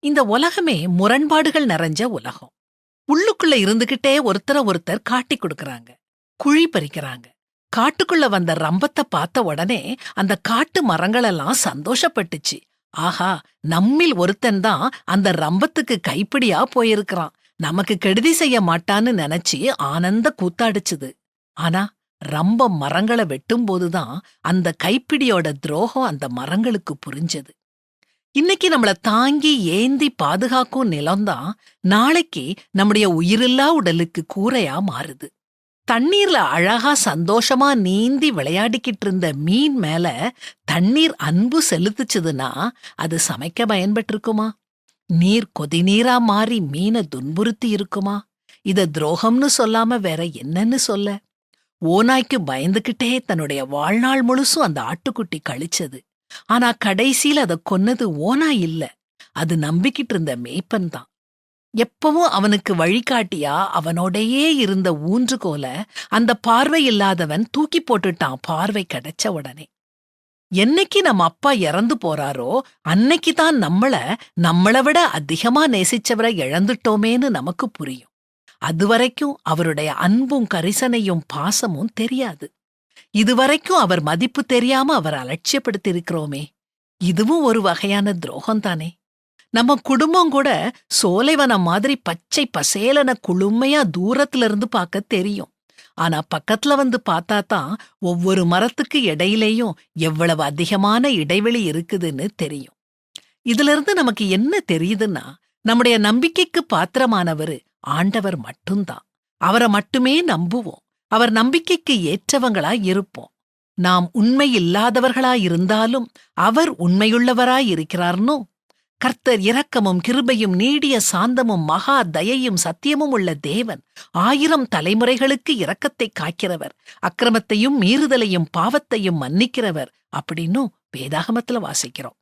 இந்த உலகமே முரண்பாடுகள் நிறைஞ்ச உலகம். உள்ளுக்குள்ள இருந்துகிட்டே ஒருத்தர ஒருத்தர் காட்டிக் கொடுக்கறாங்க, குழி பறிக்கறாங்க. காட்டுக்குள்ள வந்த ரம்பத்த பார்த்த உடனே அந்த காட்டு மரங்களெல்லாம் சந்தோஷப்பட்டுச்சு. ஆஹா, நம்மில் ஒருத்தன் தான் அந்த ரம்பத்துக்கு கைப்பிடியா போயிருக்கிறான், நமக்கு கெடுதி செய்ய மாட்டான்னு நினைச்சு ஆனந்த கூத்தாடிச்சுது. ஆனா ரம்பம் மரங்கள வெட்டும்போதுதான் அந்த கைப்பிடியோட துரோகம் அந்த மரங்களுக்கு புரிஞ்சது. இன்னைக்கு நம்மள தாங்கி ஏந்தி பாதுகாக்கும் நிலம்தான் நாளைக்கு நம்முடைய உயிரில்லா உடலுக்கு கூரையா மாறுது. தண்ணீர்ல அழகா சந்தோஷமா நீந்தி விளையாடிக்கிட்டு இருந்த மீன் மேல தண்ணீர் அன்பு செலுத்துச்சுதுன்னா அது சமைக்க பயன்பட்டிருக்குமா? நீர் கொதிநீரா மாறி மீனை துன்புறுத்தி இருக்குமா? இத துரோகம்னு சொல்லாம வேற என்னன்னு சொல்ல? ஓநாய்க்கு பயந்துகிட்டே தன்னுடைய வாழ்நாள் முழுசும் அந்த ஆட்டுக்குட்டி கழிச்சது. ஆனா கடைசியில அத கொன்னது ஓநாய் இல்ல, அது நம்பிக்கிட்டு இருந்த மேய்ப்பன் தான். எப்பவும் அவனுக்கு வழிகாட்டியா அவனோடையே இருந்த ஊன்றுகோல அந்த பார்வை இல்லாதவன் தூக்கி போட்டுட்டான் பார்வை கிடைச்ச உடனே. என்னைக்கு நம்ம அப்பா இறந்து போறாரோ அன்னைக்கு தான் நம்மள விட அதிகமா நேசிச்சவரை இழந்துட்டோமேன்னு நமக்கு புரியும். அதுவரைக்கும் அவருடைய அன்பும் கரிசனையும் பாசமும் தெரியாது. இதுவரைக்கும் அவர் மதிப்பு தெரியாம அவர் அலட்சியப்படுத்தியிருக்கிறோமே, இதுவும் ஒரு வகையான துரோகம்தானே. நம்ம குடும்பம் கூட சோலைவனம் மாதிரி பச்சை பசேலன குளுமையா தூரத்துல இருந்து பார்க்க தெரியும். ஆனா பக்கத்துல வந்து பார்த்தாதான் ஒவ்வொரு மரத்துக்கு இடையிலேயும் எவ்வளவு அதிகமான இடைவெளி இருக்குதுன்னு தெரியும். இதுல இருந்து நமக்கு என்ன தெரியுதுன்னா, நம்முடைய நம்பிக்கைக்கு பாத்திரமானவரு ஆண்டவர் மட்டும்தான். அவரை மட்டுமே நம்புவோம், அவர் நம்பிக்கைக்கு ஏற்றவங்களாய் இருப்போம். நாம் உண்மை இல்லாதவர்களாயிருந்தாலும் அவர் உண்மையுள்ளவராயிருக்கிறார்னோ. கர்த்தர் இரக்கமும் கிருபையும் நீடிய சாந்தமும் மகா தயையும் சத்தியமும் உள்ள தேவன், 1000 தலைமுறைகளுக்கு இரக்கத்தை காக்கிறவர், அக்கிரமத்தையும் மீறுதலையும் பாவத்தையும் மன்னிக்கிறவர் அப்படின்னு வேதாகமத்துல வாசிக்கிறோம்.